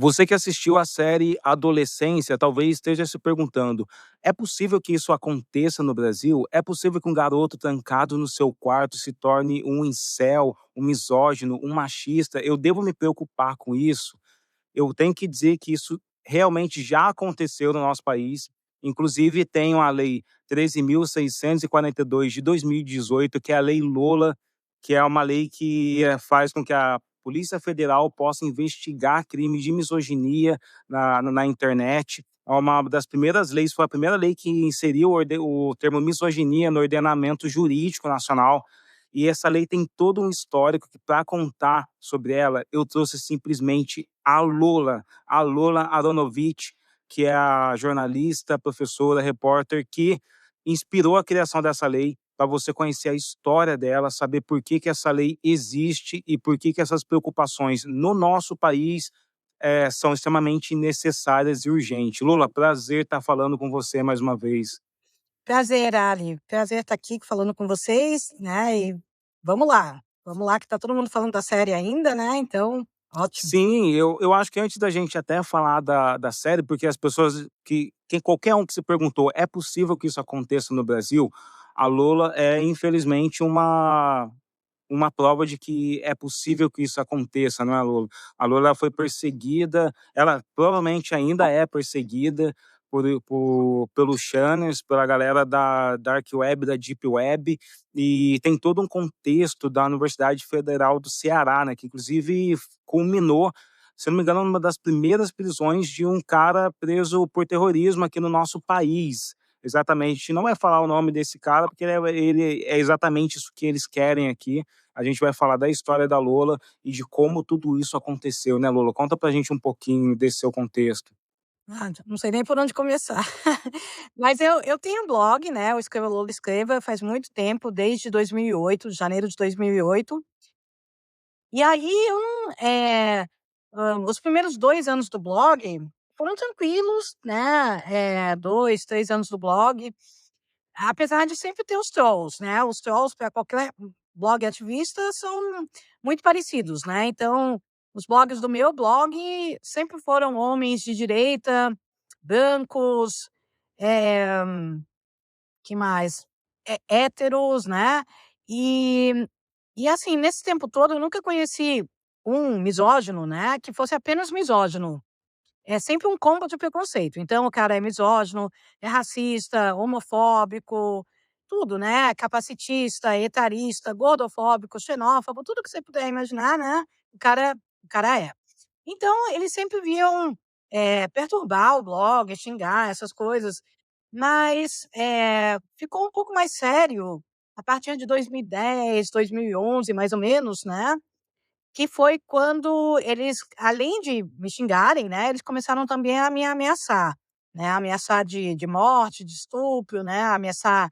Você que assistiu a série Adolescência, talvez esteja se perguntando: é possível que isso aconteça no Brasil? É possível que um garoto trancado no seu quarto se torne um incel, um misógino, um machista? Eu devo me preocupar com isso? Eu tenho que dizer que isso realmente já aconteceu no nosso país. Inclusive, tem a Lei 13.642 de 2018, que é a Lei Lola, que é uma lei que faz com que a Polícia Federal possa investigar crimes de misoginia na internet. É uma das primeiras leis, foi a primeira lei que inseriu o termo misoginia no ordenamento jurídico nacional. E essa lei tem todo um histórico que, para contar sobre ela, eu trouxe simplesmente a Lola Aronovitch, que é a jornalista, professora, repórter que inspirou a criação dessa lei, para você conhecer a história dela, saber por que que essa lei existe e por que que essas preocupações no nosso país são extremamente necessárias e urgentes. Lula, prazer estar falando com você mais uma vez. Prazer, Ali. Prazer estar aqui falando com vocês, né? E vamos lá, que tá todo mundo falando da série ainda, né? Então, ótimo. Sim, eu acho que antes da gente até falar da série, porque as pessoas que qualquer um que se perguntou: "É possível que isso aconteça no Brasil?", a Lola é infelizmente uma prova de que é possível que isso aconteça, não é, Lola? A Lola foi perseguida, ela provavelmente ainda é perseguida pelos shunners, pela galera da dark web, da deep web, e tem todo um contexto da Universidade Federal do Ceará, né, que inclusive culminou, se eu não me engano, numa das primeiras prisões de um cara preso por terrorismo aqui no nosso país. Exatamente, a gente não vai falar o nome desse cara, porque ele é exatamente isso que eles querem aqui. A gente vai falar da história da Lola e de como tudo isso aconteceu, né, Lola? Conta pra gente um pouquinho desse seu contexto. Não sei nem por onde começar. Mas eu tenho um blog, né? O Escreva Lola Escreva, faz muito tempo, desde 2008, janeiro de 2008. E aí eu não, os primeiros 2 anos do blog foram tranquilos, né? 2, 3 anos do blog. Apesar de sempre ter os trolls, né, os trolls para qualquer blog ativista são muito parecidos, né, então, os blogs do meu blog sempre foram homens de direita, brancos, eh, que mais? Héteros, né, e assim, nesse tempo todo eu nunca conheci um misógino, né, que fosse apenas misógino. É sempre um combo de preconceito. Então o cara é misógino, é racista, homofóbico, tudo, né, capacitista, etarista, gordofóbico, xenófobo, tudo que você puder imaginar, né, o cara é. Então eles sempre vinham, perturbar o blog, xingar, essas coisas, mas, ficou um pouco mais sério a partir de 2010, 2011, mais ou menos, né, que foi quando eles, além de me xingarem, né, eles começaram também a me ameaçar, né, ameaçar de morte, de estupro, né, ameaçar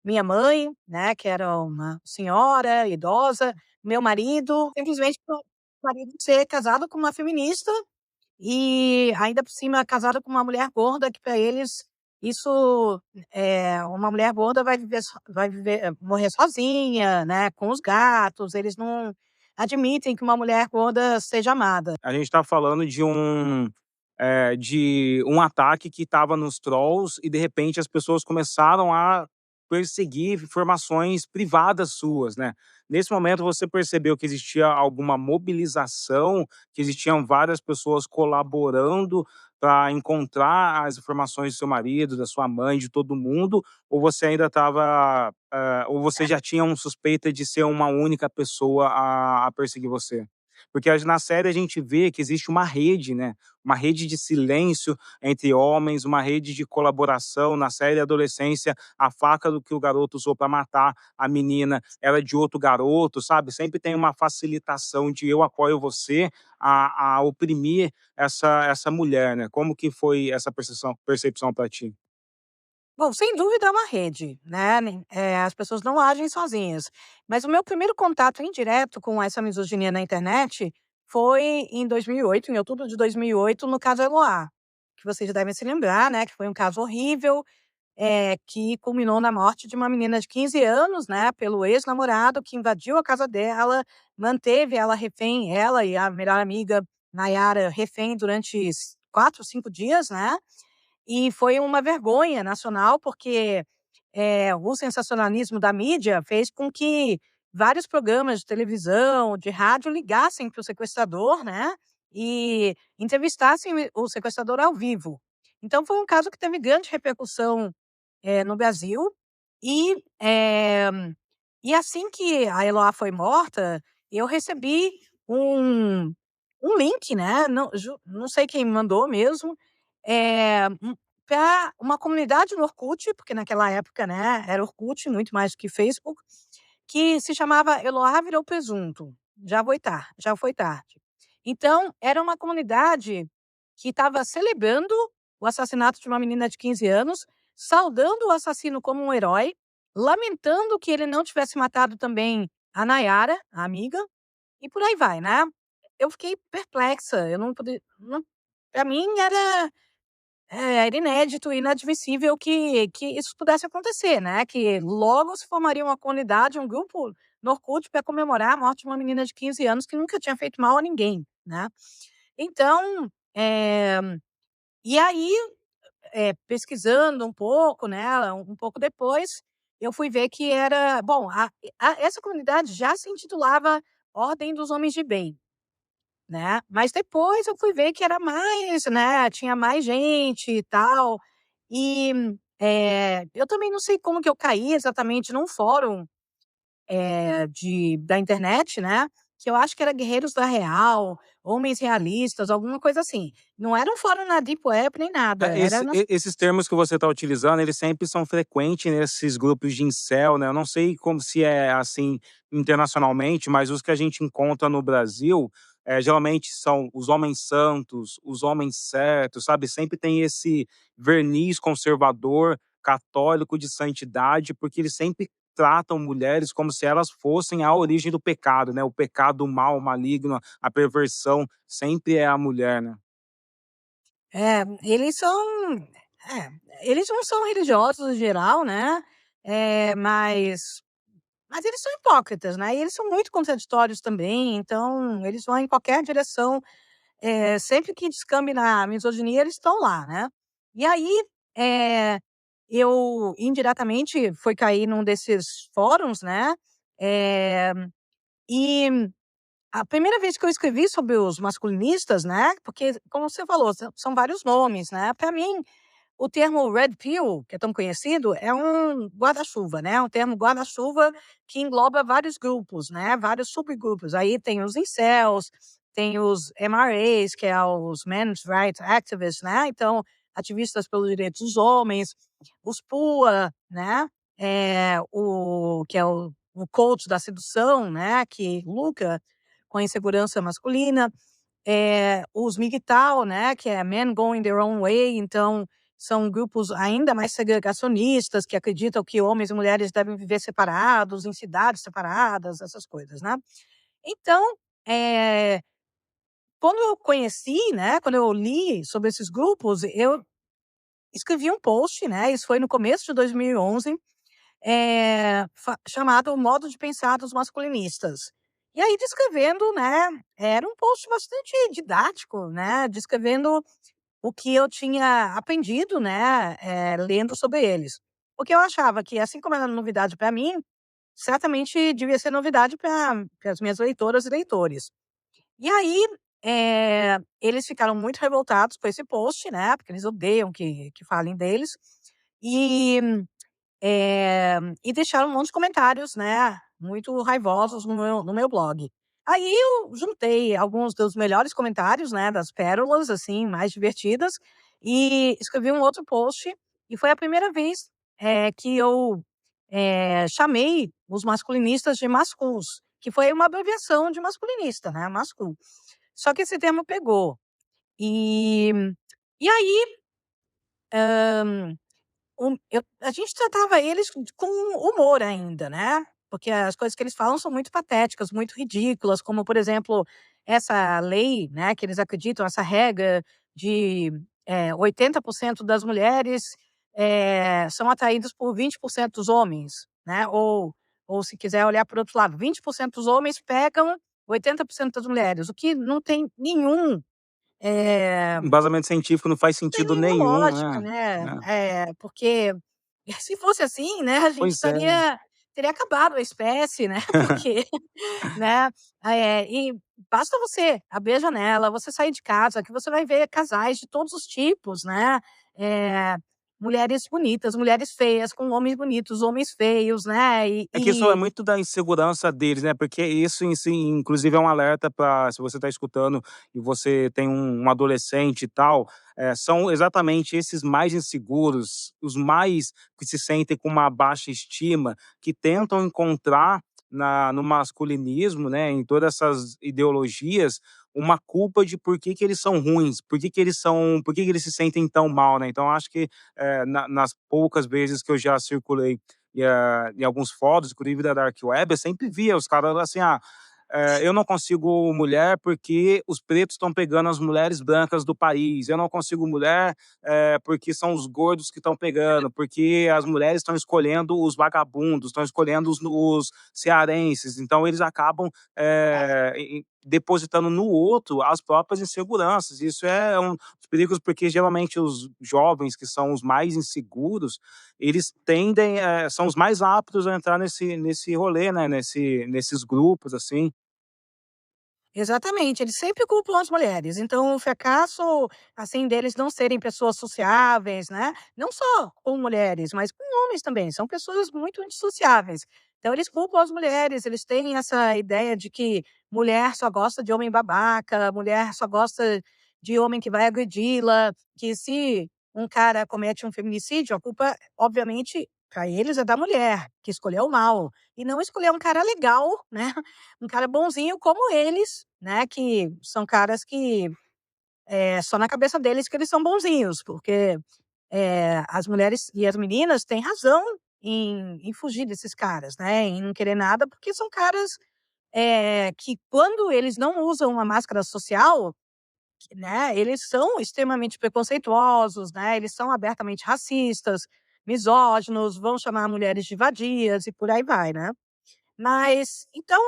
minha mãe, né, que era uma senhora idosa, meu marido, simplesmente por marido ser casado com uma feminista e ainda por cima casado com uma mulher gorda que para eles isso, uma mulher gorda vai viver morrer sozinha, né, com os gatos, eles não admitem que uma mulher gorda seja amada. A gente está falando de um ataque que estava nos trolls e de repente as pessoas começaram a perseguir informações privadas suas, né. Nesse momento você percebeu que existia alguma mobilização, que existiam várias pessoas colaborando para encontrar as informações do seu marido, da sua mãe, de todo mundo, ou você ainda estava, ou você já tinha um suspeita de ser uma única pessoa a perseguir você? Porque na série a gente vê que existe uma rede, né, uma rede de silêncio entre homens, uma rede de colaboração. Na série Adolescência, a faca do que o garoto usou para matar a menina era de outro garoto, sabe? Sempre tem uma facilitação de eu apoio você a oprimir essa mulher, né? Como que foi essa percepção para ti? Bom, sem dúvida é uma rede, né, as pessoas não agem sozinhas. Mas o meu primeiro contato indireto com essa misoginia na internet foi em 2008, em outubro de 2008, no caso Eloá, que vocês devem se lembrar, né, que foi um caso horrível, que culminou na morte de uma menina de 15 anos, né, pelo ex-namorado que invadiu a casa dela, manteve ela refém, ela e a melhor amiga Nayara refém durante 4, 5 dias, né, e foi uma vergonha nacional, porque, o sensacionalismo da mídia fez com que vários programas de televisão, de rádio ligassem para o sequestrador, né, e entrevistassem o sequestrador ao vivo. Então foi um caso que teve grande repercussão, no Brasil, e, assim que a Eloá foi morta, eu recebi um link, né, não sei quem me mandou mesmo, pra uma comunidade no Orkut, porque naquela época, né, era Orkut muito mais do que Facebook, que se chamava Eloá virou presunto, já foi tarde. Então, era uma comunidade que estava celebrando o assassinato de uma menina de 15 anos, saudando o assassino como um herói, lamentando que ele não tivesse matado também a Nayara, a amiga, e por aí vai, né. Eu fiquei perplexa, eu não podia não pra mim era inédito e inadmissível que isso pudesse acontecer, né, que logo se formaria uma comunidade, um grupo no Orkut para comemorar a morte de uma menina de 15 anos que nunca tinha feito mal a ninguém, né. Então, e aí, pesquisando um pouco, né, um pouco depois, eu fui ver que era bom, essa comunidade já se intitulava Ordem dos Homens de Bem. Né, mas depois eu fui ver que era mais, né, tinha mais gente e tal, e, eu também não sei como que eu caí exatamente num fórum, da internet, né, que eu acho que era Guerreiros da Real, Homens Realistas, alguma coisa assim. Não era um fórum na deep web nem nada, era nas Esses termos que você está utilizando, eles sempre são frequentes nesses grupos de incel, né, eu não sei como se é assim internacionalmente, mas os que a gente encontra no Brasil, geralmente são os homens santos, os homens certos, sabe, sempre tem esse verniz conservador, católico de santidade, porque eles sempre tratam mulheres como se elas fossem a origem do pecado, né, o pecado, o mal, o maligno, a perversão, sempre é a mulher, né. eles são eles não são religiosos em geral, né, mas eles são hipócritas, né, e eles são muito contraditórios também, então eles vão em qualquer direção, sempre que descambe na misoginia, eles estão lá, né. E aí, eh, eu indiretamente fui cair num desses fóruns, né, eh, e a primeira vez que eu escrevi sobre os masculinistas, né, porque como você falou, são vários nomes, né, para mim o termo red pill, que é tão conhecido, é um guarda-chuva, né, um termo guarda-chuva que engloba vários grupos, né, vários subgrupos. Aí tem os incels, tem os MRAs, que é os Men's Rights Activists, né, então ativistas pelos direitos dos homens, os PUA, né, que é o coach da sedução, né, que lucra com a insegurança masculina, os MGTOW, né, que é Men Going Their Own Way, então são grupos ainda mais segregacionistas, que acreditam que homens e mulheres devem viver separados, em cidades separadas, essas coisas, né. Então, eh, quando eu conheci, né, quando eu li sobre esses grupos, eu escrevi um post, né, isso foi no começo de 2011, chamado "O Modo de Pensar dos Masculinistas". E aí descrevendo, né, era um post bastante didático, né, descrevendo o que eu tinha aprendido, né, lendo sobre eles. Porque eu achava que, assim como era novidade para mim, certamente devia ser novidade para as minhas leitoras e leitores. E aí, eles ficaram muito revoltados com esse post, né, porque eles odeiam que falem deles, e deixaram um monte de comentários, né, muito raivosos no meu blog. Aí eu juntei alguns dos melhores comentários, né, das pérolas, assim, mais divertidas, e escrevi um outro post, e foi a primeira vez, que eu, chamei os masculinistas de masculs, que foi uma abreviação de masculinista, né, mascul. Só que esse termo pegou. E aí, a gente tratava eles com humor ainda, né, porque as coisas que eles falam são muito patéticas, muito ridículas, como, por exemplo, essa lei, né, que eles acreditam, essa regra de, 80% das mulheres, são atraídas por 20% dos homens, né, ou se quiser olhar por outro lado, 20% dos homens pegam 80% das mulheres, o que não tem nenhum, eh, Embasamento científico não faz não tem sentido nenhuma nenhum, lógica, né. né, É. porque se fosse assim, né, a gente Pois é. teria acabado a espécie, né, porque, né, e basta você abrir a janela, você sair de casa, que você vai ver casais de todos os tipos, né, eh, mulheres bonitas, mulheres feias, com homens bonitos, homens feios, né, É que isso é muito da insegurança deles, né, porque isso em si, inclusive, é um alerta para se você está escutando e você tem um adolescente e tal, são exatamente esses mais inseguros, os mais que se sentem com uma baixa estima, que tentam encontrar no masculinismo, né, em todas essas ideologias, uma culpa de por que que eles são ruins, por que que eles se sentem tão mal, né. Então acho que, nas poucas vezes que eu já circulei em alguns fóruns, inclusive da dark web, eu sempre via os caras assim: "Ah, eu não consigo mulher porque os pretos estão pegando as mulheres brancas do país. Eu não consigo mulher, porque são os gordos que estão pegando, porque as mulheres estão escolhendo os vagabundos, estão escolhendo os cearenses". Então eles acabam, depositando no outro as próprias inseguranças. Isso é um dos perigos, porque geralmente os jovens que são os mais inseguros, eles tendem, são os mais aptos a entrar nesse rolê, né, nesses grupos, assim. exatamente, eles sempre culpam as mulheres, então o fracasso, assim, deles não serem pessoas sociáveis, né, não só com mulheres, mas com homens também, são pessoas muito indissociáveis. Então eles culpam as mulheres, eles têm essa ideia de que mulher só gosta de homem babaca, mulher só gosta de homem que vai agredi-la, que se um cara comete um feminicídio, a culpa, obviamente, para eles é da mulher, que escolheu mal, e não escolheu um cara legal, né, um cara bonzinho como eles, né, que são caras que, só na cabeça deles que eles são bonzinhos, porque, as mulheres e as meninas têm razão em fugir desses caras, né, em não querer nada, porque são caras, que quando eles não usam uma máscara social, né, eles são extremamente preconceituosos, né, eles são abertamente racistas, misóginos, vão chamar mulheres de vadias e por aí vai, né. Mas, então,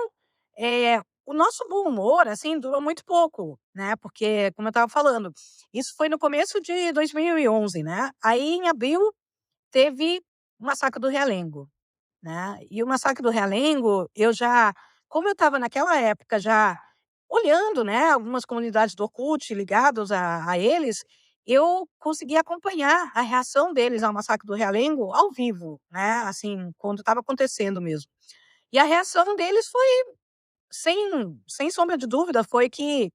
o nosso bom humor, assim, durou muito pouco, né, porque, como eu estava falando, isso foi no começo de 2011, né, aí em abril teve o massacre do Realengo, né, e o massacre do Realengo, eu já como eu estava naquela época já olhando, né, algumas comunidades do Orkut ligados a eles, eu consegui acompanhar a reação deles ao massacre do Realengo ao vivo, né, assim, quando estava acontecendo mesmo. E a reação deles foi sem sombra de dúvida, foi que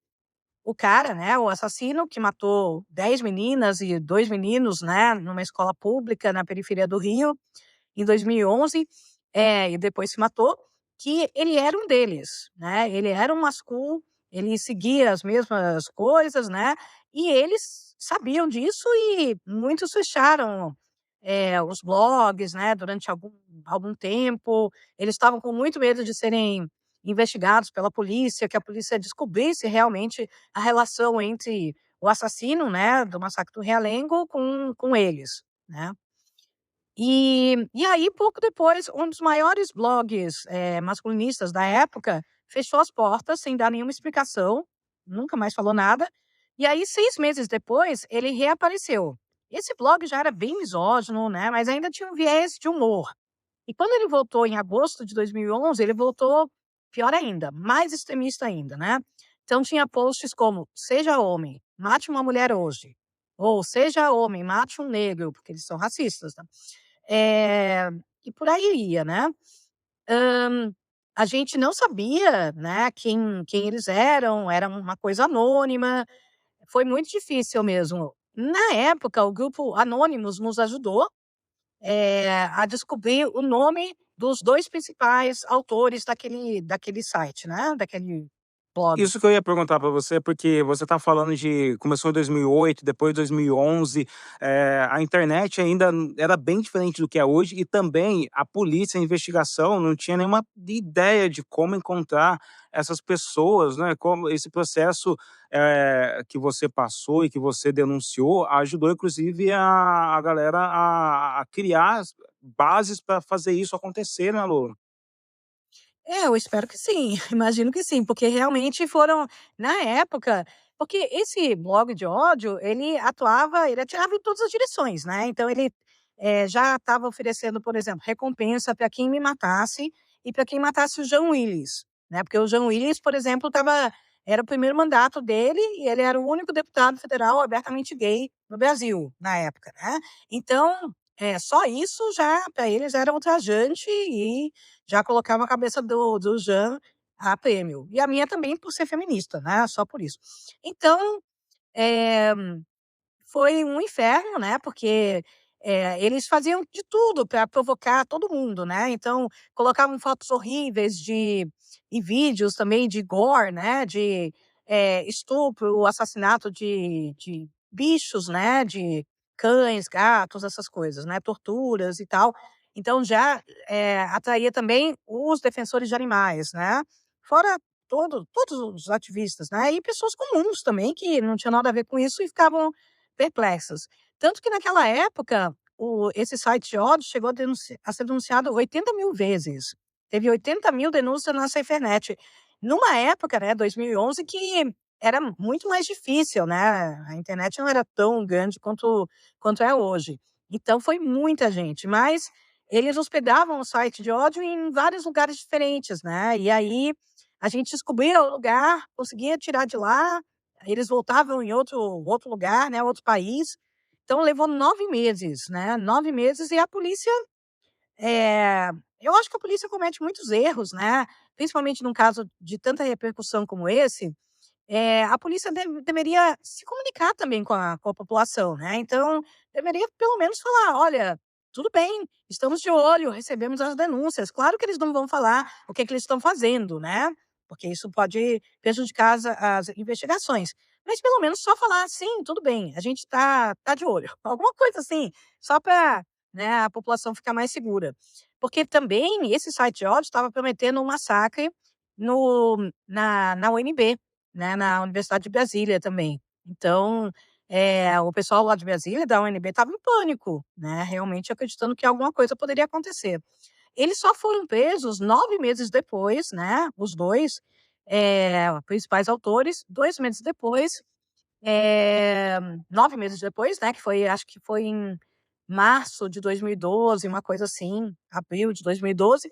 o cara, né, o assassino que matou 10 meninas e 2 meninos, né, numa escola pública na periferia do Rio, em 2011, e depois se matou, que ele era um deles, né, ele era um masculino, ele seguia as mesmas coisas, né, e eles sabiam disso e muitos fecharam, os blogs, né, durante algum tempo, eles estavam com muito medo de serem investigados pela polícia, que a polícia descobrisse realmente a relação entre o assassino, né, do massacre do Realengo com eles, né. E aí, pouco depois, um dos maiores blogs, masculinistas da época, fechou as portas sem dar nenhuma explicação, nunca mais falou nada, e aí 6 meses depois, ele reapareceu. Esse blog já era bem misógino, né, mas ainda tinha um viés de humor. E quando ele voltou em agosto de 2011, ele voltou pior ainda, mais extremista ainda, né. Então tinha posts como: "Seja homem, mate uma mulher hoje", ou "Seja homem, mate um negro", porque eles são racistas, né. Eh, e por aí ia, né. Hã, a gente não sabia, né, quem eles eram, era uma coisa anônima, foi muito difícil mesmo. Na época, o grupo Anonymous nos ajudou, a descobrir o nome dos 2 principais autores daquele site, né, daquele blog. Isso que eu ia perguntar para você, porque você está falando de começou em 2008, depois 2011, a internet ainda era bem diferente do que é hoje e também a polícia, a investigação não tinha nenhuma ideia de como encontrar essas pessoas, né, como esse processo, que você passou e que você denunciou, ajudou inclusive a galera a criar as bases para fazer isso acontecer, né, Lô? Eu espero que sim, imagino que sim, porque realmente foram na época porque esse blog de ódio, ele atirava em todas as direções, né, então ele, já estava oferecendo, por exemplo, recompensa para quem me matasse e para quem matasse o Jean Willis, né, porque o Jean Willis, por exemplo, era o primeiro mandato dele e ele era o único deputado federal abertamente gay no Brasil, na época, né. Então, só isso já para eles era ultrajante e já colocava a cabeça do Jean a prêmio. E a minha também por ser feminista, né, só por isso. Então, eh foi um inferno, né, porque, eles faziam de tudo para provocar todo mundo, né, então colocavam fotos horríveis e vídeos também de gore, né, de, estupro, assassinato de bichos, né, de cães, gatos, essas coisas, né, torturas e tal. Então já, atraía também os defensores de animais, né, fora todos os ativistas, né, e pessoas comuns também que não tinham nada a ver com isso e ficavam perplexos. Tanto que naquela época, esse site de ódio chegou a ser denunciado 80.000 vezes. Teve 80.000 denúncias na Cifernet. Numa época, né, 2011, que era muito mais difícil, né, a internet não era tão grande quanto é hoje. Então foi muita gente, mas eles hospedavam o site de ódio em vários lugares diferentes, né, e aí a gente descobria o lugar, conseguia tirar de lá, eles voltavam em outro lugar, né, outro país. Então levou 9 meses, né, 9 meses e a polícia, eh, eu acho que a polícia comete muitos erros, né, principalmente num caso de tanta repercussão como esse, a polícia deveria se comunicar também com a população, né, então deveria pelo menos falar: "Olha, tudo bem, estamos de olho, recebemos as denúncias". Claro que eles não vão falar o que é que eles estão fazendo, né, porque isso pode prejudicar as investigações, mas pelo menos só falar: "Sim, tudo bem, a gente tá de olho", alguma coisa assim, só para, né, a população ficar mais segura. Porque também esse site de ódio estava prometendo um massacre na UNB, né, na Universidade de Brasília também. Então, o pessoal lá de Brasília, da UNB, estava em pânico, né, realmente acreditando que alguma coisa poderia acontecer. Eles só foram presos 9 meses depois, né, os 2 principais autores, 2 meses depois, 9 meses depois, né, que foi acho que foi em março de 2012, uma coisa assim, abril de 2012,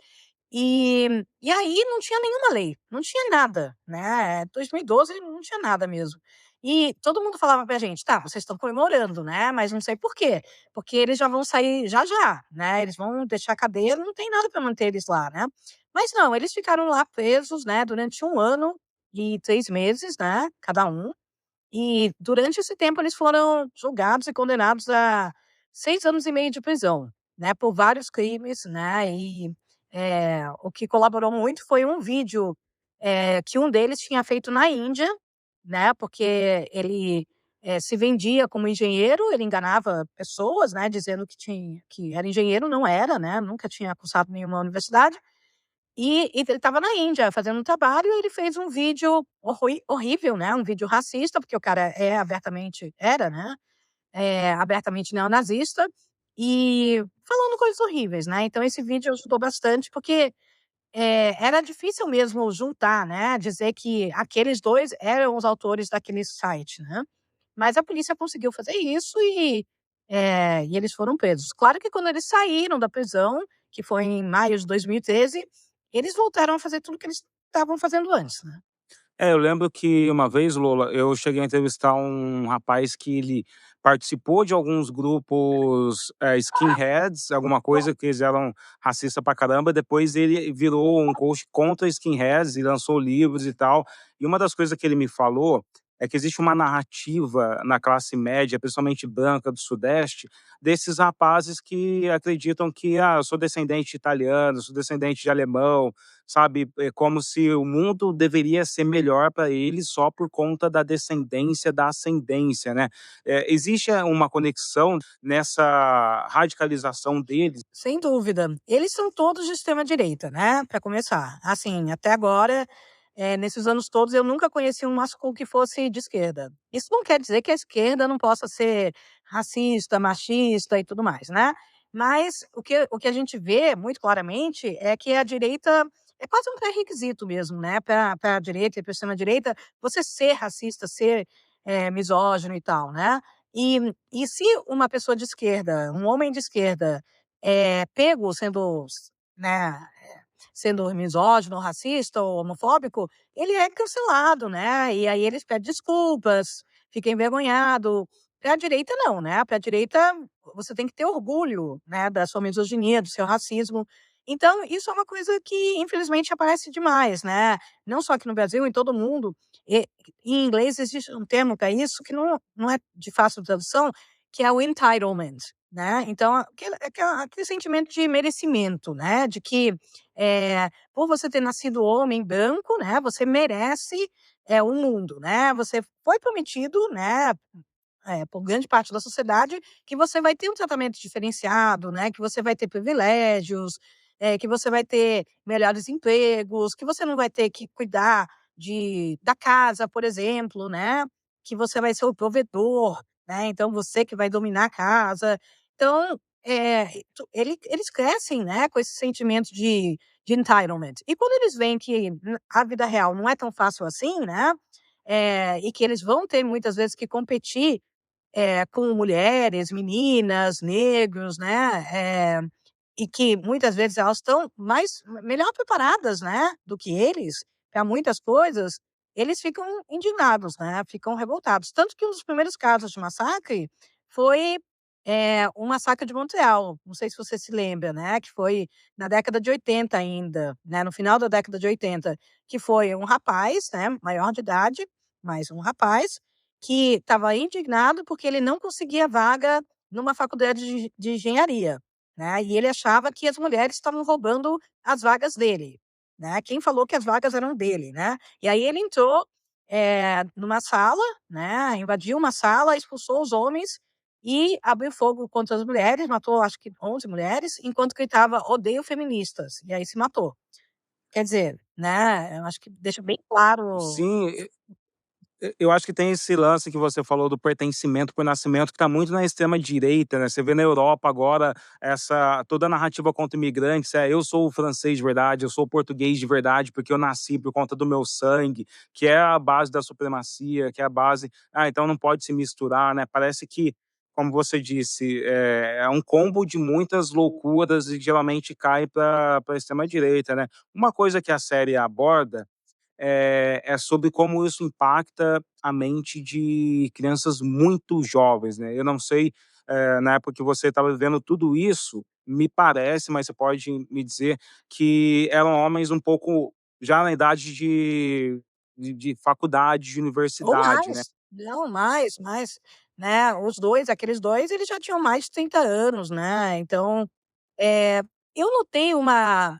e aí não tinha nenhuma lei, não tinha nada, né, 2012 não tinha nada mesmo. E todo mundo falava pra gente: "Tá, vocês estão comemorando, né, mas não sei por quê, porque eles já vão sair já já, né, eles vão deixar a cadeia, não tem nada para manter eles lá, né". Mas não, eles ficaram lá presos, né, durante 1 ano e 3 meses, né, cada um. E durante esse tempo eles foram julgados e condenados a 6 anos e meio de prisão, né, por vários crimes, né, e, o que colaborou muito foi um vídeo, que um deles tinha feito na Índia, né, porque ele, se vendia como engenheiro, ele enganava pessoas, né, dizendo que era engenheiro, não era, né, nunca tinha cursado nenhuma universidade, e ele estava na Índia fazendo um trabalho e ele fez um vídeo horrível, né, um vídeo racista, porque o cara era, né, abertamente neonazista, e falando coisas horríveis, né. Então esse vídeo ajudou bastante, porque, era difícil mesmo juntar, né, dizer que aqueles 2 eram os autores daquele site, né. Mas a polícia conseguiu fazer isso e eles foram presos. Claro que quando eles saíram da prisão, que foi em maio de 2013, eles voltaram a fazer tudo que eles estavam fazendo antes, né. Eu lembro que uma vez, Lola, eu cheguei a entrevistar um rapaz que ele participou de alguns grupos, skinheads, alguma coisa que eles eram racista pra caramba, depois ele virou um coach contra skinheads e lançou livros e tal. E uma das coisas que ele me falou é que existe uma narrativa na classe média, principalmente branca do sudeste, desses rapazes que acreditam que: "Ah, eu sou descendente de italiano, sou descendente de alemão", sabe, é como se o mundo deveria ser melhor para eles só por conta da descendência, da ascendência, né. Existe, uma conexão nessa radicalização deles? Sem dúvida. Eles são todos de extrema direita, né, para começar. Assim, até agora, nesses anos todos, eu nunca conheci um masculino que fosse de esquerda. Isso não quer dizer que a esquerda não possa ser racista, machista e tudo mais, né. Mas o que a gente vê muito claramente é que a direita é quase um pré-requisito mesmo, né, pra direita e pra extrema-direita, você ser racista, ser, misógino e tal, né. E se uma pessoa de esquerda, um homem de esquerda, é pego sendo, né, sendo misógino, racista ou homofóbico, ele é cancelado, né, e aí eles pedem desculpas, fica envergonhado. Para a direita não, né, para a direita você tem que ter orgulho, né, da sua misoginia, do seu racismo. Então isso é uma coisa que infelizmente aparece demais, né, não só aqui no Brasil, em todo o mundo. E em inglês existe um termo para isso que não é de fácil tradução, que é o entitlement, né, então aquele sentimento de merecimento, né, de que, por você ter nascido homem branco, né, você merece, o mundo, né, você foi prometido, né, por grande parte da sociedade, que você vai ter um tratamento diferenciado, né, que você vai ter privilégios, que você vai ter melhores empregos, que você não vai ter que cuidar da casa, por exemplo, né, que você vai ser o provedor, né, então você que vai dominar a casa. Então, eles crescem, né, com esse sentimento de entitlement. E quando eles veem que a vida real não é tão fácil assim, né, e que eles vão ter muitas vezes que competir com mulheres, meninas, negros, né, e que muitas vezes elas estão melhor preparadas, né, do que eles, para muitas coisas, eles ficam indignados, né, ficam revoltados. Tanto que um dos primeiros casos de massacre foi, o massacre de Montreal, não sei se você se lembra, né, que foi na década de 80 ainda, né, no final da década de 80, que foi um rapaz, né, maior de idade, mas um rapaz, que estava indignado porque ele não conseguia vaga numa faculdade de engenharia, né, e ele achava que as mulheres estavam roubando as vagas dele, né, quem falou que as vagas eram dele, né. E aí ele entrou, numa sala, né, invadiu uma sala, expulsou os homens e abriu fogo contra as mulheres, matou acho que 11 mulheres, enquanto gritava: "Odeio feministas", e aí se matou. Quer dizer, né, eu acho que deixa bem claro. Sim, eu acho que tem esse lance que você falou do pertencimento por nascimento, que está muito na extrema direita, né, você vê na Europa agora essa toda a narrativa contra imigrantes, eu sou o francês de verdade, eu sou o português de verdade, porque eu nasci por conta do meu sangue, que é a base da supremacia, que é a base, então não pode se misturar, né, parece que, como você disse, é um combo de muitas loucuras e geralmente cai pra extrema direita, né. Uma coisa que a série aborda é sobre como isso impacta a mente de crianças muito jovens, né. Eu não sei, na época que você estava vivendo tudo isso, me parece, mas você pode me dizer, que eram homens um pouco já na idade de faculdade, de Ou universidade, né. mais, não, mais, né, aqueles 2 eles já tinham mais de 30 anos, né, então, eh, eu notei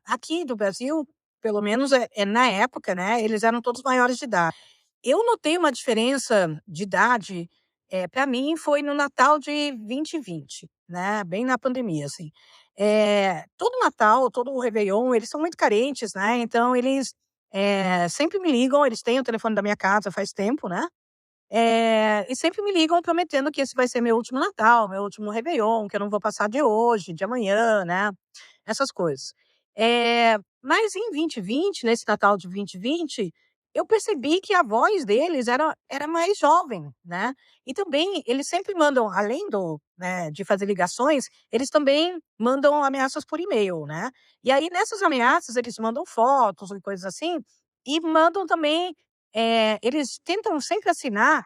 aqui do Brasil, pelo menos, na época, né, eles eram todos maiores de idade. Eu notei uma diferença de idade, pra mim foi no Natal de 2020, né, bem na pandemia, assim. Todo Natal, todo o réveillon, eles são muito carentes, né, então eles, sempre me ligam, eles têm o telefone da minha casa faz tempo, né, e sempre me ligam prometendo que esse vai ser meu último Natal, meu último réveillon, que eu não vou passar de hoje, de amanhã, né, essas coisas. Mas em 2020, nesse Natal de 2020, eu percebi que a voz deles era mais jovem, né. E também eles sempre mandam, além de fazer ligações, eles também mandam ameaças por e-mail, né. E aí nessas ameaças eles mandam fotos e coisas assim, e mandam também, eles tentam sempre assinar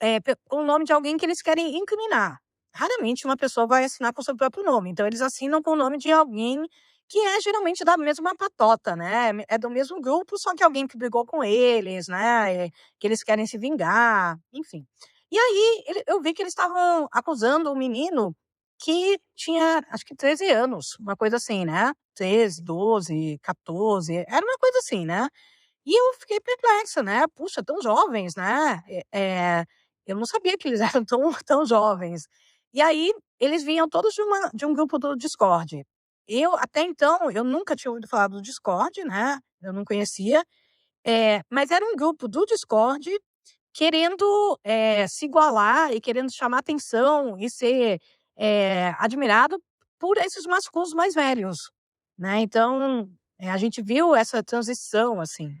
pe com o nome de alguém que eles querem incriminar. Raramente uma pessoa vai assinar com o seu próprio nome, então eles assinam com o nome de alguém que é geralmente da mesma patota, né, é do mesmo grupo, só que alguém que brigou com eles, né, que eles querem se vingar, enfim. E aí eu vi que eles estavam acusando um menino que tinha acho que 13 anos, uma coisa assim, né, 13, 12, 14, era uma coisa assim, né. E eu fiquei perplexa, né, puxa, tão jovens, né, eu não sabia que eles eram tão jovens. E aí, eles vinham todos de um grupo do Discord. Até então, eu nunca tinha ouvido falar do Discord, né, eu não conhecia, mas era um grupo do Discord querendo, se igualar e querendo chamar atenção e ser, admirado por esses masculinos mais velhos, né, então, A gente viu essa transição, assim.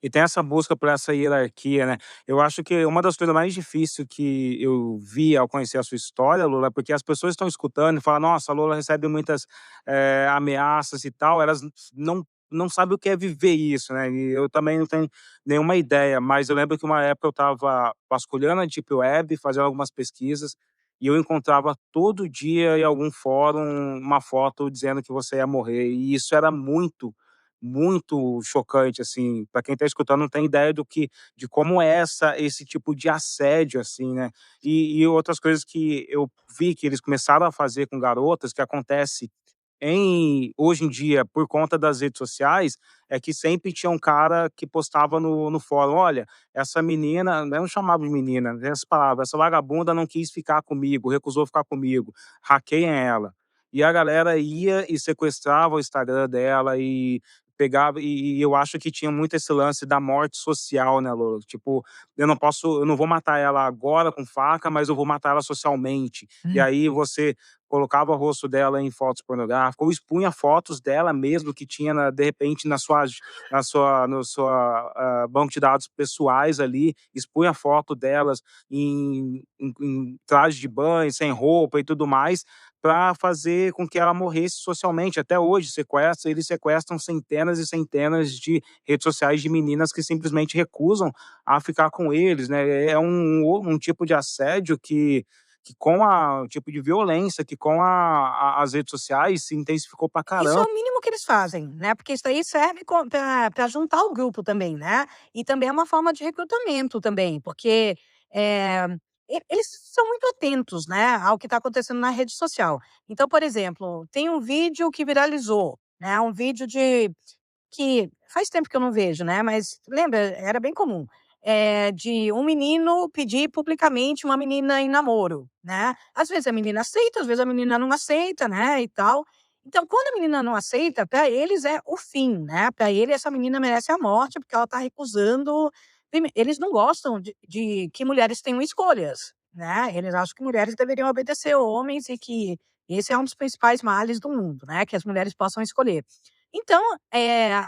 E tem essa busca por essa hierarquia, né. Eu acho que uma das coisas mais difícil que eu vi ao conhecer a sua história, Lula, é porque as pessoas estão escutando e falam: "Nossa, a Lula recebe muitas, ameaças e tal", elas não sabem o que é viver isso, né, e eu também não tenho nenhuma ideia, mas eu lembro que uma época eu estava vasculhando a deep web, fazendo algumas pesquisas, e eu encontrava todo dia em algum fórum uma foto dizendo que você ia morrer, e isso era muito chocante, assim, para quem tá escutando não tem ideia de como é esse tipo de assédio, assim, né. E outras coisas que eu vi que eles começaram a fazer com garotas, que acontece hoje em dia, por conta das redes sociais, é que sempre tinha um cara que postava no fórum: "Olha, essa menina", eu não chamava de menina, né, essa palavra, "essa vagabunda não quis ficar comigo, recusou ficar comigo, hackeiem ela". E a galera ia e sequestrava o Instagram dela e pegava e eu acho que tinha muito esse lance da morte social, né, Lô, tipo, eu não vou matar ela agora com faca, mas eu vou matar ela socialmente. E Hum. aí você colocava o rosto dela em fotos pornográficas ou expunha fotos dela mesmo que tinha de repente no sua, banco de dados pessoais ali, expunha foto delas em traje de banho, sem roupa e tudo mais, para fazer com que ela morresse socialmente. Até hoje eles sequestram centenas e centenas de redes sociais de meninas que simplesmente recusam a ficar com eles, né. É um tipo de assédio que com o tipo de violência que com as redes sociais se intensificou pra Isso é caramba. o mínimo que eles fazem, né, porque isso aí serve para juntar o grupo também, né, e também é uma forma de recrutamento também, porque, eh, eles são muito atentos, né, ao que está acontecendo na rede social. Então, por exemplo, tem um vídeo que viralizou, né, um vídeo que faz tempo que eu não vejo, né, mas lembra, era bem comum, de um menino pedir publicamente uma menina em namoro, né. Às vezes a menina aceita, às vezes a menina não aceita, né, e tal. Então quando a menina não aceita, para eles é o fim, né, para ele essa menina merece a morte, porque ela está recusando eles não gostam de que mulheres tenham escolhas, né, eles acham que mulheres deveriam obedecer homens e que esse é um dos principais males do mundo, né, que as mulheres possam escolher. Então,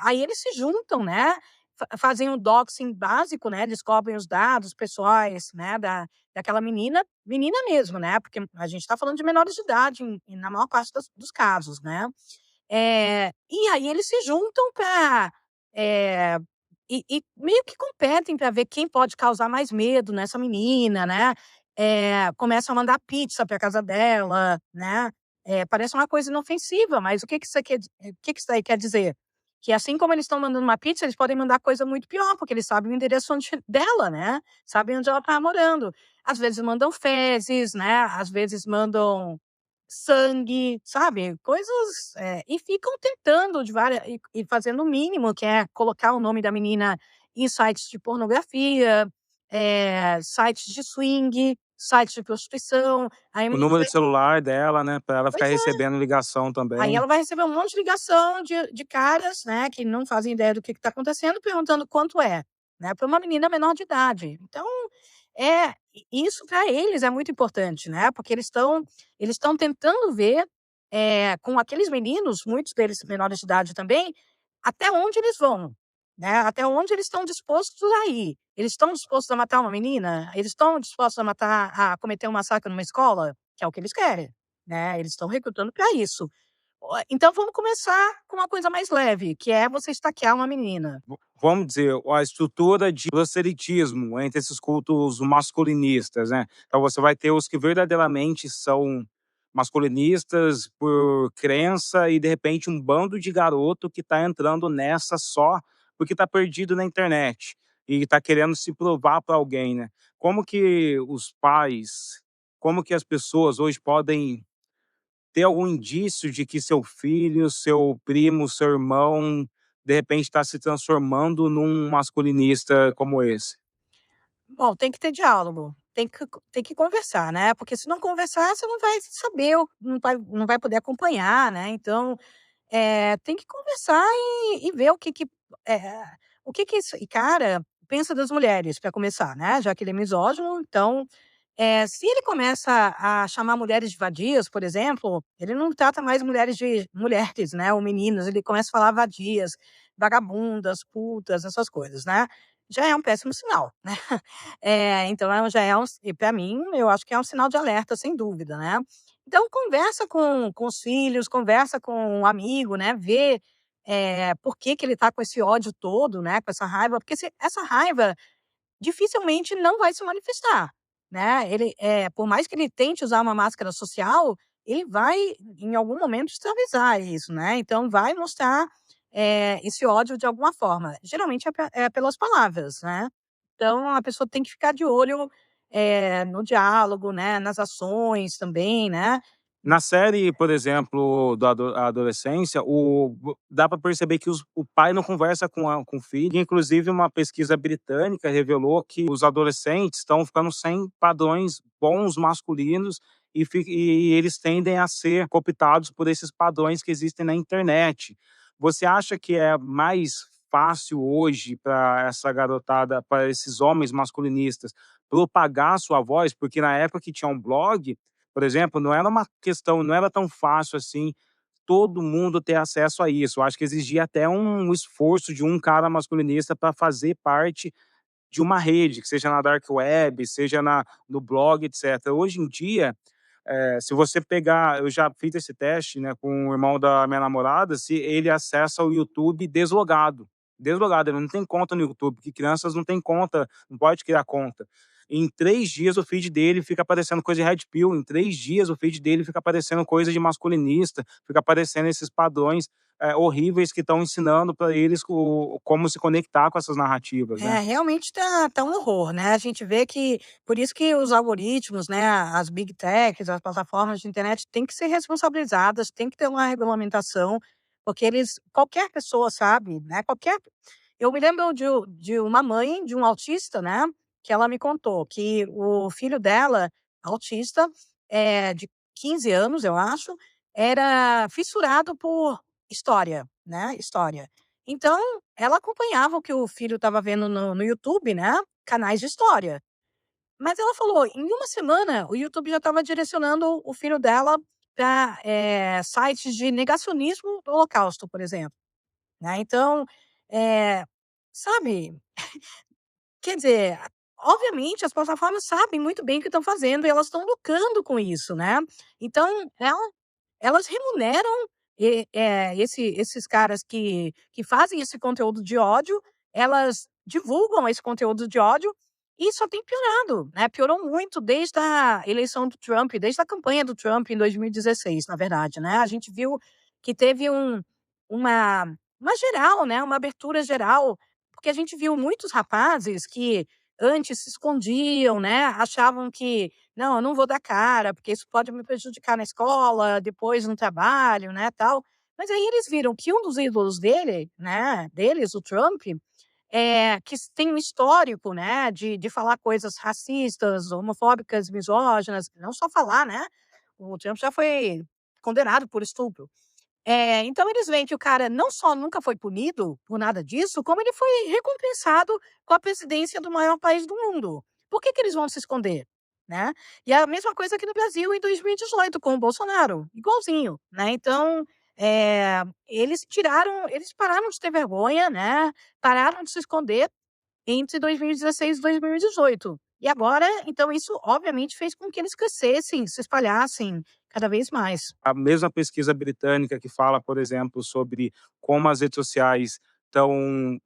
aí eles se juntam, né, fazem um doxing básico, né, descobrem os dados pessoais, né, daquela menina mesmo, né, porque a gente está falando de menores de idade na maior parte dos casos, né. E aí eles se juntam para meio que competem para ver quem pode causar mais medo nessa menina, né, começam a mandar pizza pra casa dela, né, parece uma coisa inofensiva, mas o que que isso aí quer dizer? Que assim como eles estão mandando uma pizza, eles podem mandar coisa muito pior, porque eles sabem o endereço onde dela, né, sabem onde ela tá morando. Às vezes mandam fezes, né, às vezes mandam sangue, sabe, coisas, e ficam tentando de várias e fazendo o mínimo, que é colocar o nome da menina em sites de pornografia, sites de swing, sites de prostituição, aí a O menina número vai de celular dela, né, pra ela ficar pois é, recebendo ligação aí também. ela vai receber um monte de ligação de caras, né, que não fazem ideia do que está acontecendo, perguntando quanto é, né, para uma menina menor de idade. Então, isso para eles é muito importante, né, porque eles estão tentando ver, com aqueles meninos, muitos deles menores de idade também, até onde eles vão, né, até onde eles estão dispostos a ir. Eles estão dispostos a matar uma menina? Eles estão dispostos a cometer um massacre numa escola? Que é o que eles querem, né, eles estão recrutando para isso. Então vamos começar com uma coisa mais leve, que é você esfaquear uma menina. Vamos dizer, a estrutura de proselitismo entre esses cultos masculinistas, né. Então você vai ter os que verdadeiramente são masculinistas por crença e, de repente, um bando de garoto que tá entrando nessa só porque tá perdido na internet e tá querendo se provar para alguém, né. Como que os pais, como que as pessoas hoje podem ter algum indício de que seu filho, seu primo, seu irmão, de repente está se transformando num masculinista como esse? Bom, tem que ter diálogo, tem que conversar, né, porque se não conversar, você não vai saber, não vai poder acompanhar, né, então, tem que conversar e ver eh, o que que esse cara pensa das mulheres, para começar, né, já que ele é misógino, então Se ele começa a chamar mulheres de vadias, por exemplo, ele não trata mais mulheres de mulheres, né, ou meninas, ele começa a falar vadias, vagabundas, putas, essas coisas, né. Já é um péssimo sinal, né. Então já é e pra mim, eu acho que é um sinal de alerta, sem dúvida, né. Então conversa com os filhos, conversa com um amigo, né, vê, por que que ele tá com esse ódio todo, né, com essa raiva, porque se essa raiva dificilmente não vai se manifestar, né. Ele, por mais que ele tente usar uma máscara social, ele vai, em algum momento, extravasar isso, né. Então vai mostrar, esse ódio de alguma forma. Geralmente é pelas palavras, né. Então a pessoa tem que ficar de olho, no diálogo, né, nas ações também, né. Na série, por exemplo, da adolescência, dá para perceber que o pai não conversa com o filho. Inclusive, uma pesquisa britânica revelou que os adolescentes estão ficando sem padrões bons masculinos e eles tendem a ser cooptados por esses padrões que existem na internet. Você acha que é mais fácil hoje para essa garotada, para esses homens masculinistas, propagar sua voz? Porque na época que tinha um blog, por exemplo, não era uma questão, não era tão fácil assim todo mundo ter acesso a isso. Eu acho que exigia até um esforço de um cara masculinista para fazer parte de uma rede, que seja na dark web, seja no blog, etc. Hoje em dia, se você pegar, eu já fiz esse teste, né, com o irmão da minha namorada, se ele acessa o YouTube deslogado. Deslogado, ele não tem conta no YouTube, porque crianças não têm conta, não pode criar conta. Em 3 dias o feed dele fica aparecendo coisa de Red Pill, em 3 dias o feed dele fica aparecendo coisa de masculinista, fica aparecendo esses padrões horríveis que estão ensinando para eles como se conectar com essas narrativas, né? Realmente tá um horror, né, a gente vê que por isso que os algoritmos, né, as big techs, as plataformas de internet têm que ser responsabilizadas, tem que ter uma regulamentação, porque eles qualquer pessoa sabe, né, qualquer eu me lembro de uma mãe de um autista, né, que ela me contou que o filho dela, autista, de 15 anos, eu acho, era fissurado por história, né, história. Então, ela acompanhava o que o filho estava vendo no YouTube, né, canais de história. Mas ela falou, em uma semana, o YouTube já estava direcionando o filho dela para sites de negacionismo do Holocausto, por exemplo, né. Então, eh, sabe, quer dizer, obviamente as plataformas sabem muito bem o que estão fazendo e elas estão lucrando com isso, né. Então, elas remuneram esses caras que fazem esse conteúdo de ódio, elas divulgam esse conteúdo de ódio e só tem piorado, né, piorou muito desde a eleição do Trump, desde a campanha do Trump em 2016, na verdade, né. A gente viu que teve uma uma geral, né, uma abertura geral, porque a gente viu muitos rapazes que antes se escondiam, né, achavam que não, eu não vou dar cara, porque isso pode me prejudicar na escola, depois no trabalho, né, tal. Mas aí eles viram que um dos ídolos deles, o Trump, que tem um histórico, né, de falar coisas racistas, homofóbicas, misóginas, não só falar, né, o Trump já foi condenado por estupro. Então eles veem que o cara não só nunca foi punido por nada disso, como ele foi recompensado com a presidência do maior país do mundo. Por que que eles vão se esconder, né? E é a mesma coisa aqui no Brasil em 2018 com o Bolsonaro, igualzinho, né? Então, eles pararam de ter vergonha, né? Pararam de se esconder entre 2016 e 2018. E agora, então isso obviamente fez com que eles crescessem, se espalhassem cada vez mais. A mesma pesquisa britânica que fala, por exemplo, sobre como as redes sociais estão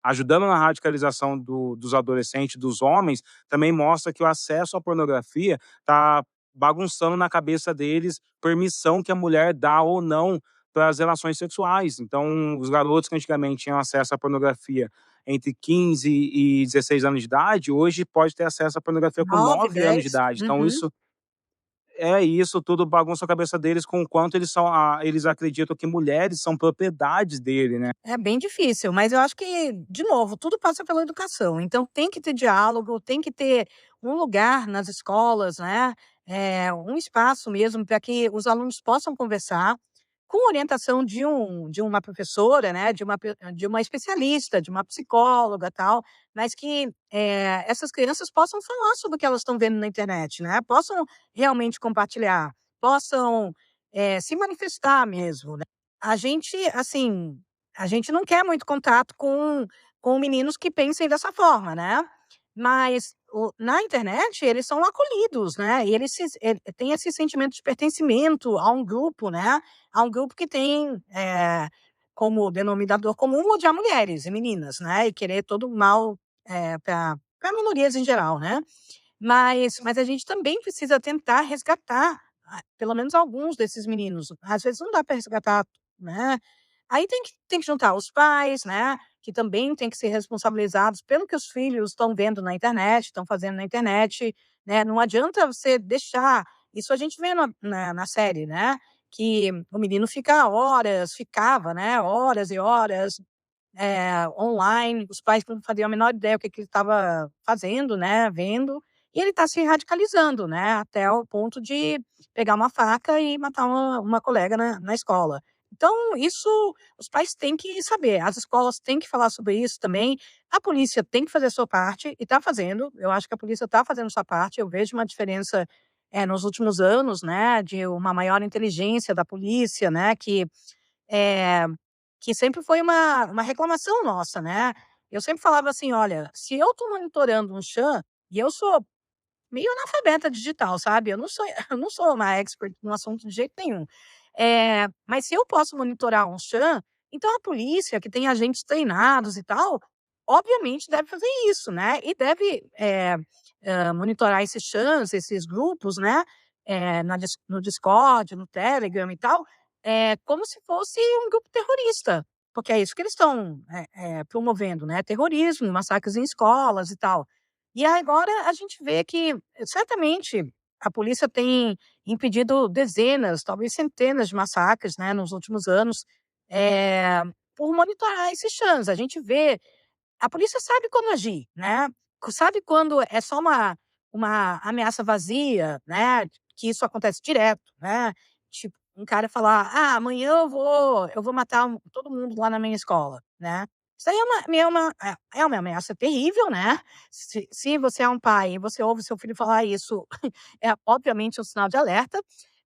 ajudando na radicalização dos adolescentes, dos homens, também mostra que o acesso à pornografia está bagunçando na cabeça deles permissão que a mulher dá ou não para as relações sexuais. Então, os garotos que antigamente tinham acesso à pornografia entre 15 e 16 anos de idade, hoje pode ter acesso à pornografia com 9, 9 anos de 10. idade. Então, Uhum. isso tudo bagunça a cabeça deles com o quanto eles acreditam que mulheres são propriedades dele, né. É bem difícil, mas eu acho que, de novo, tudo passa pela educação. Então tem que ter diálogo, tem que ter um lugar nas escolas, né, um espaço mesmo para que os alunos possam conversar. com orientação de uma professora, né, de uma especialista, de uma psicóloga, tal, mas que, essas crianças possam falar sobre o que elas estão vendo na internet, né, possam realmente compartilhar, possam, se manifestar mesmo, né. A gente, assim, a gente não quer muito contato com meninos que pensem dessa forma, né, mas na internet eles são acolhidos, né, e eles têm esse sentimento de pertencimento a um grupo, né, a um grupo que tem, como denominador comum odiar mulheres e meninas, né, e querer todo o mal, para minorias em geral, né. Mas a gente também precisa tentar resgatar, pelo menos alguns desses meninos. Às vezes não dá para resgatar, né. Aí tem que juntar os pais, né, que também têm que ser responsabilizados pelo que os filhos estão vendo na internet, estão fazendo na internet, né. Não adianta você deixar isso a gente vê na série, né, que o menino ficava, né, horas e horas online, os pais não faziam a menor ideia o que que ele estava fazendo, né, vendo, e ele está se radicalizando, né, até o ponto de pegar uma faca e matar uma colega na escola. Então isso os pais têm que saber, as escolas têm que falar sobre isso também, a polícia tem que fazer a sua parte e está fazendo, eu acho que a polícia está fazendo a sua parte, eu vejo uma diferença, nos últimos anos, né, de uma maior inteligência da polícia, né, eh que sempre foi uma reclamação nossa, né. Eu sempre falava assim: "Olha, se eu estou monitorando um chan", e eu sou meio analfabeta digital, sabe, eu não sou eu não sou uma expert no assunto de jeito nenhum. Mas se eu posso monitorar um chan, então a polícia, que tem agentes treinados e tal, obviamente deve fazer isso, né, e deve, monitorar esses chans, esses grupos, né, no Discord, no Telegram e tal, como se fosse um grupo terrorista, porque é isso que eles estão, promovendo, né, terrorismo, massacres em escolas e tal. E agora a gente vê que, certamente, a polícia tem impedido dezenas, talvez centenas de massacres, né, nos últimos anos, eh, por monitorar esses chãs. A gente vê a polícia sabe quando agir, né, sabe quando é só uma ameaça vazia, né, que isso acontece direto, né, tipo, um cara falar: "Ah, amanhã eu vou matar todo mundo lá na minha escola", né. Isso aí é uma ameaça terrível, né. Se você é um pai e você ouve seu filho falar isso, é obviamente um sinal de alerta,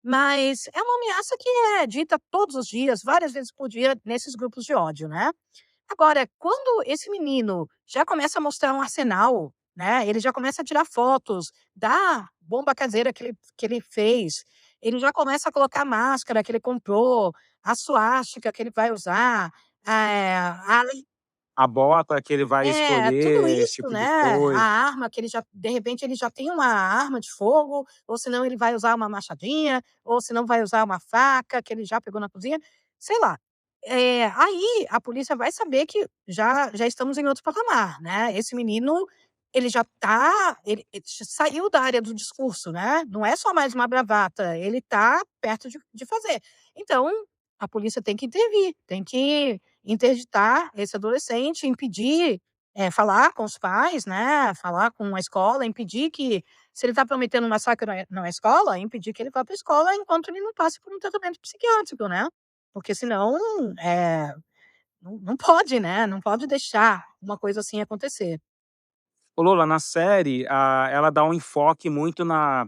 mas é uma ameaça que é dita todos os dias, várias vezes por dia, nesses grupos de ódio, né. Agora, quando esse menino já começa a mostrar um arsenal, né, ele já começa a tirar fotos da bomba caseira que ele fez, ele já começa a colocar a máscara que ele comprou, a suástica que ele vai usar, a A bota que ele vai tudo escolher, esse isso, tipo né, de a coisa. arma que ele já de repente ele já tem uma arma de fogo, ou senão ele vai usar uma machadinha, ou senão vai usar uma faca que ele já pegou na cozinha, sei lá. Aí a polícia vai saber que já estamos em outro patamar, né, esse menino, ele já tá ele saiu da área do discurso, né, não é só mais uma bravata, ele tá perto de fazer. Então, a polícia tem que intervir, tem que interditar esse adolescente, impedir, falar com os pais, né, falar com a escola, impedir que se ele está prometendo um massacre na escola, impedir que ele vá para a escola enquanto ele não passe por um tratamento psiquiátrico, né. Porque senão, não pode, né, não pode deixar uma coisa assim acontecer. Ô Lola, na série, ela dá um enfoque muito na,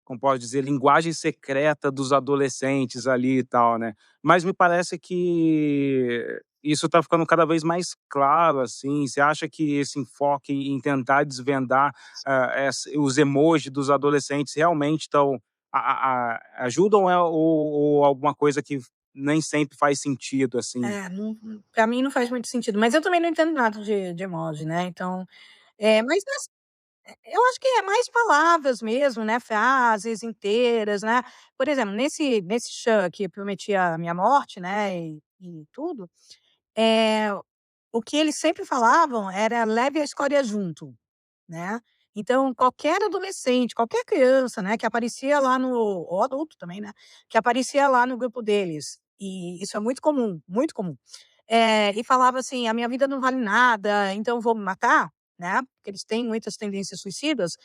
como pode dizer, linguagem secreta dos adolescentes ali e tal, né. Mas me parece que isso tá ficando cada vez mais claro, assim. Você acha que esse enfoque em tentar desvendar, os emojis dos adolescentes realmente estão ajudam, ou alguma coisa que nem sempre faz sentido, assim? Não, pra mim não faz muito sentido, mas eu também não entendo nada de emoji, né, então, mas eu acho que é mais palavras mesmo, né, frases inteiras, né. Por exemplo, nesse Chã que prometia a minha morte, né, e tudo, eh, o que eles sempre falavam era: "Leve a escória junto", né. Então qualquer adolescente, qualquer criança, né, que aparecia lá no ou adulto também, né, que aparecia lá no grupo deles, e isso é muito comum, muito comum. E falava assim: "A minha vida não vale nada, então vou me matar", né, porque eles têm muitas tendências suicidas.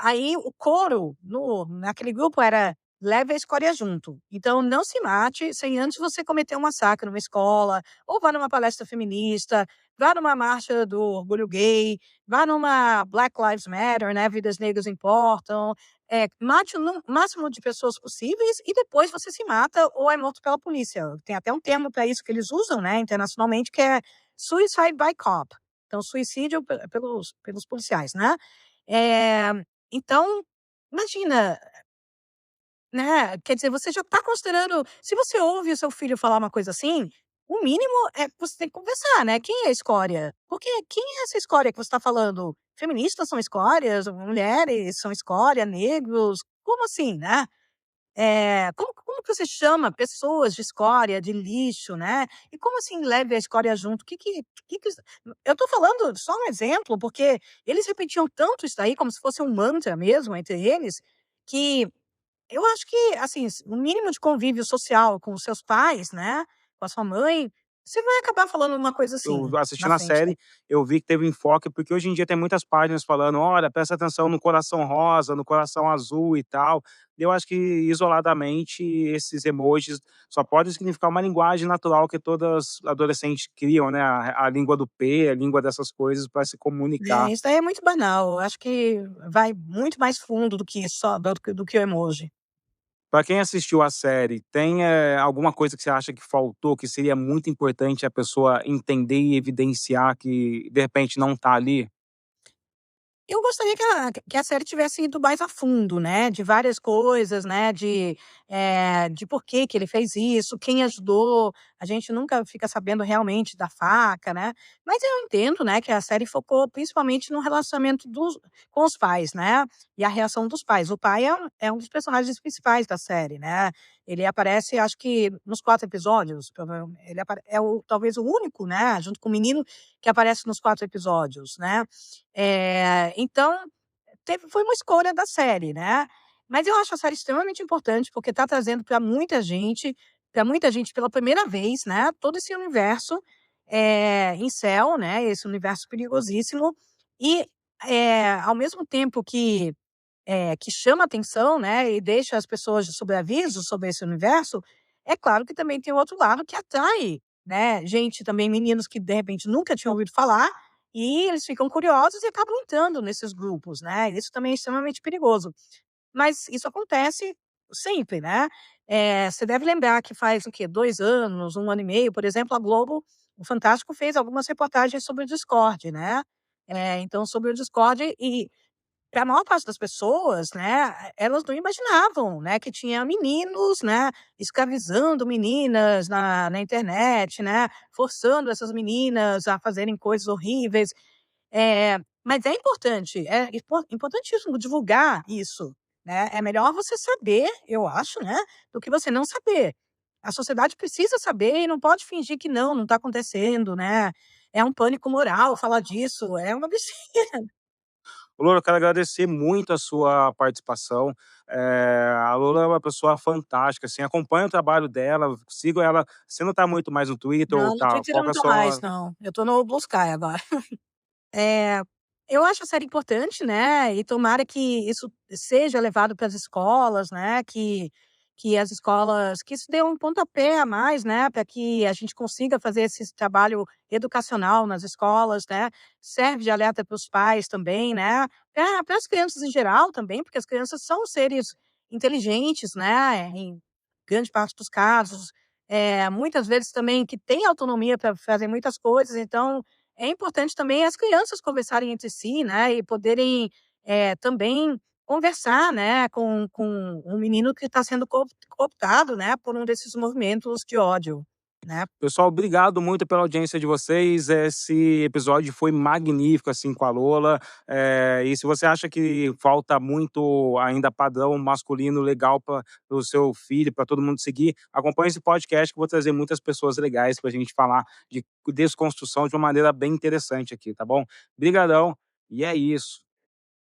Aí o coro naquele grupo era: leve a escória junto. Então não se mate sem antes você cometer um massacre numa escola, ou vá numa palestra feminista, vá numa marcha do orgulho gay, vá numa Black Lives Matter, né, vidas negras importam, mate o máximo de pessoas possíveis e depois você se mata ou é morto pela polícia. Tem até um termo para isso que eles usam, né, internacionalmente, que é suicide by cop. Então, suicídio pelos policiais, né? Eh, então, imagina, né, quer dizer, você já está considerando se você ouve o seu filho falar uma coisa assim, o mínimo é que você tem que conversar, né, quem é a escória? Porque quem é essa escória que você está falando? Feministas são escórias, mulheres são escória, negros, como assim, né? Como que você chama pessoas de escória, de lixo, né? E como assim leve a escória junto? Que eu tô falando só um exemplo, porque eles repetiam tanto isso daí, como se fosse um mantra mesmo entre eles, que eu acho que, assim, o mínimo de convívio social com os seus pais, né, com a sua mãe, você vai acabar falando uma coisa Eu assim, na assistindo a frente da série, eu vi que teve enfoque, porque hoje em dia tem muitas páginas falando: "Olha, presta atenção no coração rosa, no coração azul e tal". Eu acho que isoladamente esses emojis só podem significar uma linguagem natural que todas adolescentes criam, né, a língua do P, a língua dessas coisas para se comunicar. isso daí é muito banal, eu acho que vai muito mais fundo do que só do que o emoji. Para quem assistiu a série, tem, alguma coisa que você acha que faltou, que seria muito importante a pessoa entender e evidenciar que, de repente, não tá ali? Eu gostaria que a série tivesse ido mais a fundo, né, de várias coisas, né, de por que que ele fez isso, quem ajudou, a gente nunca fica sabendo realmente da faca, né, mas eu entendo, né, que a série focou principalmente no relacionamento com os pais, né, e a reação dos pais. O pai é um dos personagens principais da série, né, ele aparece acho que nos 4 episódios, ele é talvez o único, né, junto com o menino, que aparece nos 4 episódios, né. Então, foi uma escolha da série, né. Mas eu acho a série extremamente importante, porque está trazendo para muita gente pela primeira vez, né, todo esse universo, incel, né, esse universo perigosíssimo e, ao mesmo tempo que chama atenção, né, e deixa as pessoas de sobreaviso sobre esse universo, é claro que também tem o outro lado que atrai, né, gente também, meninos que de repente nunca tinham ouvido falar, e eles ficam curiosos e acabam entrando nesses grupos, né, isso também é extremamente perigoso. Mas isso acontece sempre, né. Você deve lembrar que faz o quê? 2 anos, 1 ano e meio, por exemplo, a Globo, o Fantástico fez algumas reportagens sobre o Discord, né. Então sobre o Discord e para a maior parte das pessoas, né, elas não imaginavam, né, que tinha meninos, né, escravizando meninas na internet, né, forçando essas meninas a fazerem coisas horríveis. Mas é importante, é importantíssimo divulgar isso, né. É melhor você saber, eu acho, né, do que você não saber. A sociedade precisa saber e não pode fingir que não está acontecendo, né. É um pânico moral falar disso, é uma besteira. Lola, eu quero agradecer muito a sua participação. A Lola é uma pessoa fantástica, assim, acompanho o trabalho dela, sigo ela. Você não está muito mais no Twitter ou Não, no tá, Twitter eu não foca tô mais só. não, eu tô no Blue Sky agora. Eh, eu acho a série importante, né, e tomara que isso seja levado para as escolas, né, que as escolas que isso dê um pontapé a mais, né, para que a gente consiga fazer esse trabalho educacional nas escolas, né. Serve de alerta para os pais também, né, para as crianças em geral também, porque as crianças são seres inteligentes, né, em grande parte dos casos, muitas vezes também que têm autonomia para fazer muitas coisas, então é importante também as crianças conversarem entre si, né, e poderem, também conversar, né, com um menino que está sendo cooptado, né, por um desses movimentos de ódio, né. Pessoal, obrigado muito pela audiência de vocês. Esse episódio foi magnífico, assim, com a Lola. E se você acha que falta muito ainda padrão masculino legal para o seu filho, para todo mundo seguir, acompanhe esse podcast que eu vou trazer muitas pessoas legais para a gente falar de desconstrução de uma maneira bem interessante aqui, tá bom? Brigadão, e é isso.